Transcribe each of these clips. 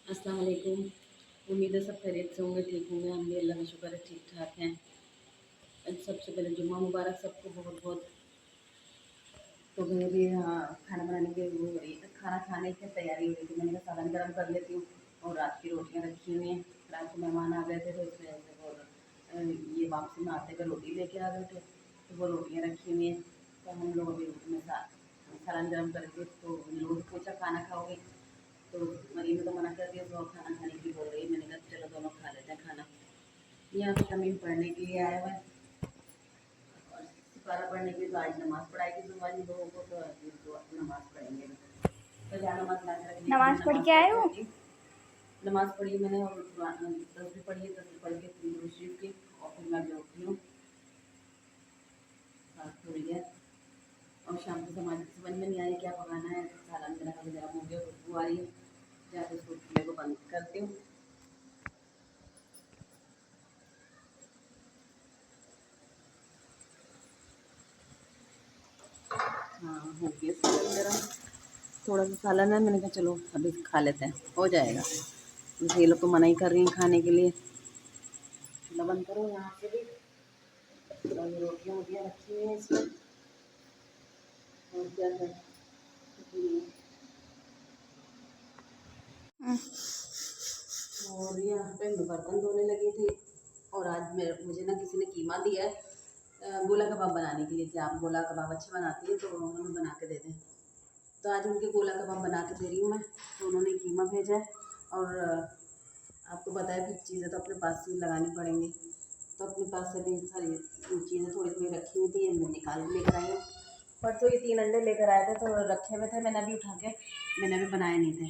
अस्सलाम वालेकुम। उम्मीद है सब खैरियत से होंगे, ठीक होंगे। हम भी अल्लाह का शुक्र है ठीक ठाक हैं। सबसे पहले जुम्मा मुबारक सबको बहुत बहुत। तो मैं भी हाँ, खाना बनाने की वो हो रही है, खाना खाने की तैयारी हो रही थी। मैंने कहा सालन गर्म कर लेती हूँ और रात की रोटियाँ रखी हुई हैं। रात को मेहमान आ गए थे तो इस वजह से और ये वापसी में आते हुए रोटी लेके आ गए थे, तो वो रोटियाँ रखी हुई हैं। तो हम लोग अभी उसमें सालन गर्म करके तो लोग पूछा खाना खाओगे, तो मरीम ने तो मना कर दिया, तो खाना खाने की बोल रही है। मैंने कहा चलो दोनों खा लेते हैं खाना। यहाँ पे तमीम पढ़ने के लिए आया हुआ है और सिपारा पढ़ने के लिए, तो आज नमाज़ पढ़ाएगी सुबह इन लोगों को, तो तो नमाज़ पढ़ेंगे। तो जहाँ नमाज़ ला के रखने के लिए नमाज पढ़ नमाज़ के पढ़ आए के हो? आती। नमाज़ पढ़ी मैंने और तस्बीह पढ़ी है, तस्बीह पढ़ के दुरूद शरीफ की, और फिर मैं अभी उठी हूँ, रात हो रही है। और शाम को समझ में नहीं आया क्या पकाना है। सालन मेरा वगैरह हो गया, खुशबू आ रही है। जाके उसको चूल्हे को बंद करती हूँ। हाँ, हो गया सालन मेरा। थोड़ा सा सालन है, मैंने कहा चलो अभी खा लेते हैं, हो जाएगा। ये लोग तो मना ही कर रही हैं खाने के लिए। चूल्हा बंद करो यहाँ से भी। और ये रोटियाँ वोटियाँ रखी हुई हैं इसमें, और क्या है। और यहाँ पे मैं बर्तन धोने लगी थी। और आज मुझे ना किसी ने कीमा दिया है गोला कबाब बनाने के लिए, कि आप गोला कबाब अच्छे बनाती हैं तो हमें बना के दे दें। तो आज उनके गोला कबाब बना के दे रही हूँ मैं। तो उन्होंने कीमा भेजा है, और आपको पता है कि चीज़ें तो अपने पास ही लगानी पड़ेंगी। तो अपने पास से भी सारी चीज़ें थोड़ी थोड़ी रखी हुई थी, मैं निकाल के लेकर आई हूँ। परसों ये 3 अंडे लेकर आए थे, तो रखे हुए थे, मैंने अभी उठा के, मैंने अभी बनाए नहीं थे।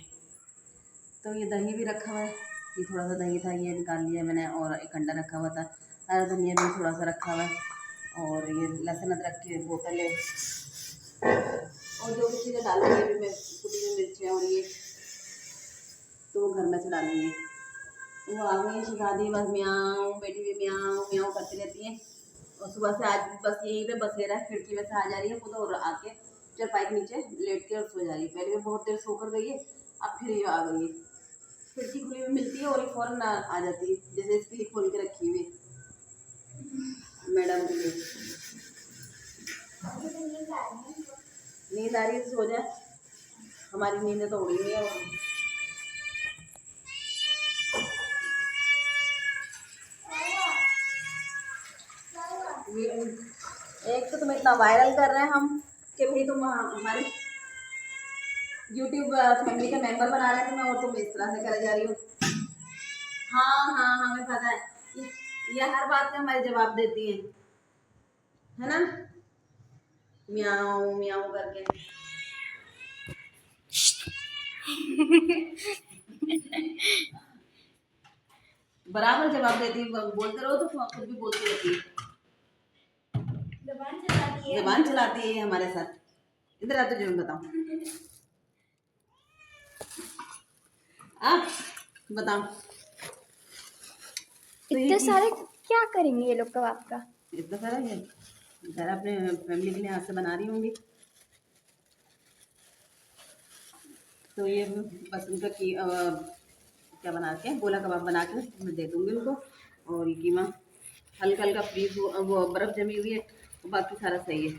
तो ये दही भी रखा हुआ है, ये थोड़ा सा दही था, ये निकाल लिया मैंने। और एक अंडा रखा हुआ था, हरा धनिया भी थोड़ा सा रखा हुआ है। और ये लहसुन अदरक की बोतल है, और जो भी चीज़ें डालनी है अभी मैं, कुटी हुई मिर्चें और ये तो वो घर में से डालूंगी। वो आ गई शिकादी, बस म्याऊं बेटी भी म्याऊं म्याऊं करती रहती है। और सुबह से आज बस यहीं पे बसेरा है, खिड़की में से आ जा रही है खुद, और आके चरपाई के नीचे लेट के और सो जा रही है। पहले भी बहुत देर सोकर गई है, अब फिर ये आ गई है। खिड़की खुली हुई मिलती है और ये फ़ौरन आ जाती है, जैसे इसके लिए खोल के रखी हुई है मैडम के लिए। नींद आ रही है तो सो जाए, हमारी नींदें तो उड़ी हुई है। एक तो तुम्हें इतना वायरल कर रहे हैं हम कि भाई तुम हमारे यूट्यूब फैमिली का मेंबर बना रहे हैं तुम्हें, और तुम इस तरह से करे जा रही हो। हाँ हाँ, हमें पता है, ये हर बात का हमारे जवाब देती है ना, म्याऊं म्याऊं करके। बराबर जवाब देती है, बोलते रहो तो खुद भी बोलती रहती है, जबान चलाती है हमारे साथ। इधर आते जो बताओ, आप बताओ। तो ये इतने की सारे क्या करेंगे ये लोग कबाब का? इतना सारा है, घर अपने फैमिली के लिए हाथ से बना रही होंगी। तो ये बस उनका क्या बना के गोला कबाब बना के मैं दे दूँगी उनको। और ये कीमा हल्का हल्का फ्रीज वो बर्फ़ जमी हुई है, तो बाकी सारा सही है।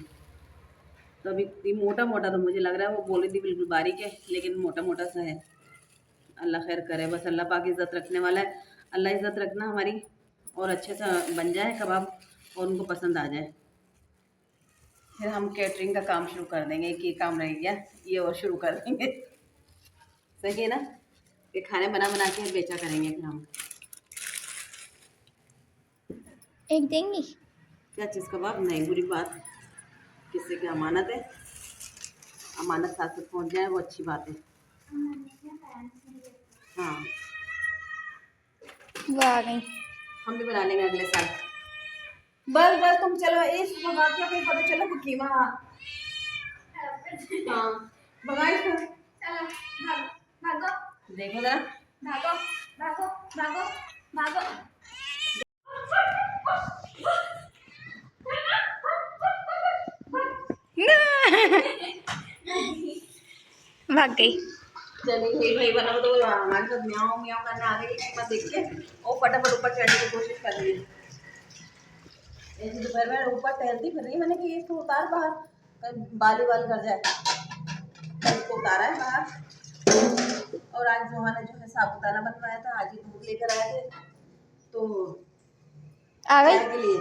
तो अभी ये मोटा मोटा तो मुझे लग रहा है, वो बोल रही थी बिल्कुल बारीक है, लेकिन मोटा मोटा सा है। अल्लाह खैर करे, बस अल्लाह पाक इज़्ज़त रखने वाला है। अल्लाह इज़्ज़त रखना हमारी, और अच्छे से बन जाए कबाब और उनको पसंद आ जाए। फिर हम कैटरिंग का काम शुरू कर देंगे, एक ये काम रह गया, ये और शुरू कर देंगे। सही है ना, ये खाने बना बना के बेचा करेंगे फिर हम। एक देंगी? क्या चीज़ कबाब? नहीं, बुरी बात, किससे क्या अमानत है, अमानत साथ साथ पहुँच जाए वो अच्छी बात है। हाँ, वो आ गई। हम भी बना लेंगे अगले साल। बस बस तुम चलो, इस वाक्य को पता चलो कि कीमा। हाँ, भगा इसको, चलो भागो, देखो जरा, भागो भागो भागो भागो। भाग गई। चलिए भाई भाई बना तो हमारे साथ म्याऊं म्याऊं करने आ गई कीमत देख के और फटाफट ऊपर चढ़ने की कोशिश कर रही है। ऐसे दोपहर में ऊपर टहलती फिर रही, मैंने कि इसको उतार बाहर, कहीं बाल ही बाल कर जाए, तो इसको उतारा है बाहर। और आज जोहा ने जो है साबुदाना बनवाया था, आज ही दूध लेकर आए थे तो आ गई, चाय के लिए।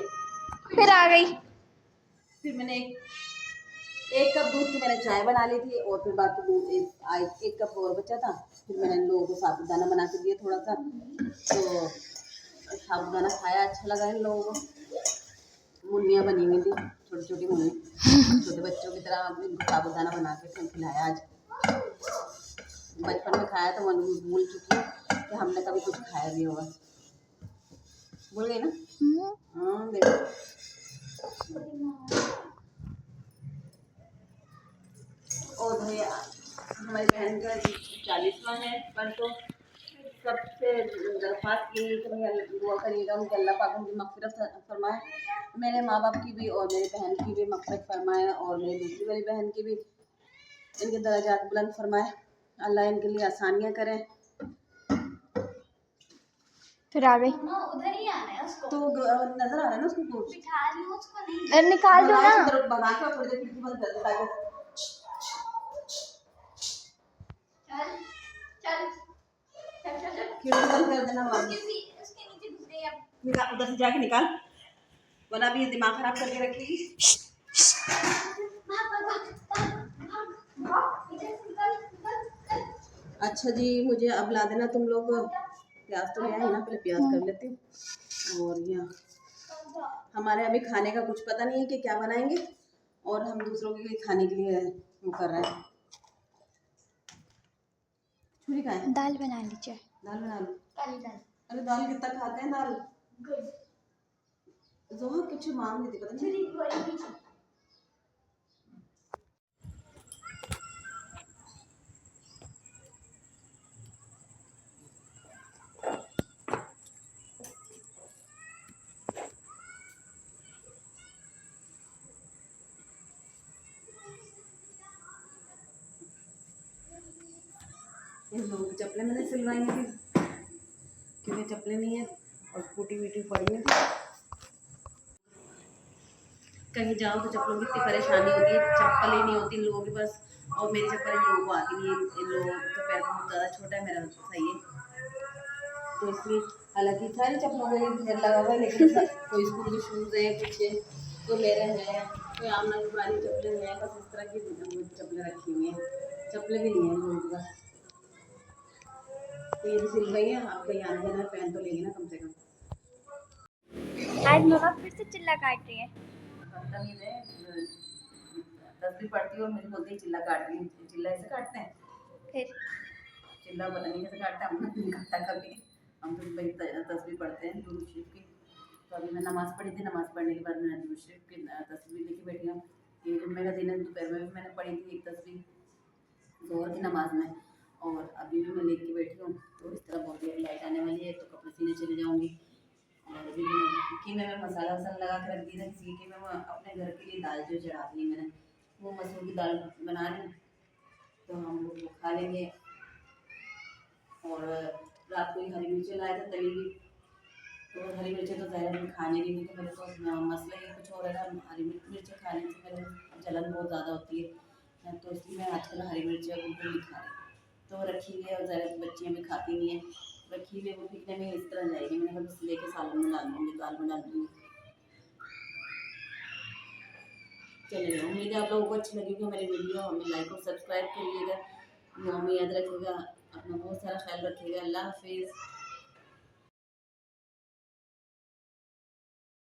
फिर आ गई। फिर मैंने एक कप दूध की मैंने चाय बना ली थी और फिर बाकी दूध एक कप और बचा था। फिर मैंने इन लोगों को साबुदाना बना के दिया थोड़ा सा, तो साबुदाना खाया, अच्छा लगा इन लोगों को। मुन्नियाँ बनी हुई थी, छोटी छोटी मुन्नी, छोटे बच्चों की तरह इनको साबुदाना बना के खिलाया आज। बचपन में खाया तो मन भूल चुकी कि हमने कभी कुछ खाया भी होगा, भूल गई ना। हाँ देखो, और भैया हमारी बहन का 40वां है पर, तो सबसे दरख्वास्त यही है कि भैया दुआ करिएगा उनके अल्लाह पाक उनकी मग़फ़िरत फरमाए, मेरे माँ बाप की भी और मेरी बहन की भी मग़फ़िरत फरमाए, और मेरी दूसरी वाली बहन की भी इनके दर्जात बुलंद फरमाए, अल्लाह इनके लिए आसानियाँ करें। फिर आ गई, उधर ही आना है उसको, तो नजर आ रहा है ना उसको कुछ, बिठा रही हूँ उसको नहीं। अरे निकाल दो ना। भगा के थोड़ी देर खिड़की बंद कर दो ताकि चल चल चल चल चल, खिड़की बंद कर देना। उसके नीचे घुस गई अब। निकाल उधर से जाके निकाल, वरना भी ये दिमाग खराब करके रखेगी। भाग भाग भाग भाग भाग, इधर से निकल निकल। अच्छा जी, मुझे अब ला देना तुम लोग, प्याज तो ले आई ना, पहले प्याज कर लेती हूँ। और यहाँ हमारे अभी खाने का कुछ पता नहीं है कि क्या बनाएंगे, और हम दूसरों के लिए खाने के लिए वो कर रहे हैं। छुरी कहाँ है? दाल बना लीजिए। दाल बना लो। काली दाल। अरे दाल कितना खाते हैं दाल, गुड। जोहा कुछ मांग रही थी पता नहीं। छुरी बड़ी पीछे। इन लोगों की चप्पलें मैंने सिलवाई थी क्योंकि चप्पलें नहीं है और टूटी वीटी पड़ी है। कहीं जाओ तो चप्पलों की इतनी परेशानी होती है, चप्पल ही नहीं होती इन लोगों के पास, और मेरी चप्पल इन लोगों को आती नहीं है। इन लोगों का पैर बहुत ज़्यादा छोटा है, मेरा सही है, तो इसलिए हालांकि सारी चप्पलों का ढेर लगा हुआ है, लेकिन कोई स्कूल के शूज़ हैं, कुछ है तो मेरे हैं, कोई आमना की पुरानी चप्पलें हैं, बस इस तरह की चप्पलें रखी हुई हैं, चप्पलें भी नहीं हैं लोगों के पास। तो ये भी सिल गई है, आप कहीं आने जाना पहन तो लेंगे ना कम से कम। आज मम्मा फिर से चिल्ला काट रही है। बदतमीज है, तस्वीर पढ़ती है और मुझे बोलती है चिल्ला काट रही है। चिल्ला ऐसे काटते हैं? फिर चिल्ला पता नहीं कैसे काटता है, हमने नहीं काटा कभी, हम तो भाई तस्वीर पढ़ते हैं दुरूद शरीफ की। तो अभी मैं नमाज़ पढ़ी थी, नमाज़ पढ़ने के बाद मैंने दुरूद शरीफ की तस्वीर लेके बैठी हूँ। ये जुम्मे का दिन है, दोपहर में भी मैंने पढ़ी थी एक तस्वीर ज़ोहर की नमाज में, और अभी भी मैं लेके बैठी हूँ। तो इस तरह बहुत देर लाइट आने वाली है तो कपड़े सीने चले जाऊँगी। और अभी कि मैं मसाला वसाला लगा के रख दी था, किसी के मैं अपने घर के लिए दाल जो चढ़ा दी मैंने, वो मसूर की दाल बना रही हूँ, तो हम लोग वो खा लेंगे। और रात को ही हरी मिर्चें लाया था तली हुई, तो हरी मिर्चें तो ज़्यादा मैं खाने नहीं थी, तो मेरे को मसला ये कुछ और है ना, हरी मिर्चें खाने से मेरे जलन बहुत ज़्यादा होती है, तो इसलिए मैं आजकल हरी मिर्चें बिल्कुल नहीं खा रही। तो रखी हुई है और ज़्यादा बच्चियाँ भी खाती नहीं है, रखी हुई वो फिकने में इस तरह जाएगी, मैंने बस लेके सालन में डाल दूँगी, दाल में डाल दूँगी। चलिए, उम्मीद है आप लोगों को अच्छी लगेगी हमारी वीडियो, हमें लाइक और सब्सक्राइब करिएगा, दुआ में याद रखिएगा, अपना बहुत सारा ख्याल रखिएगा। अल्लाह हाफिज़।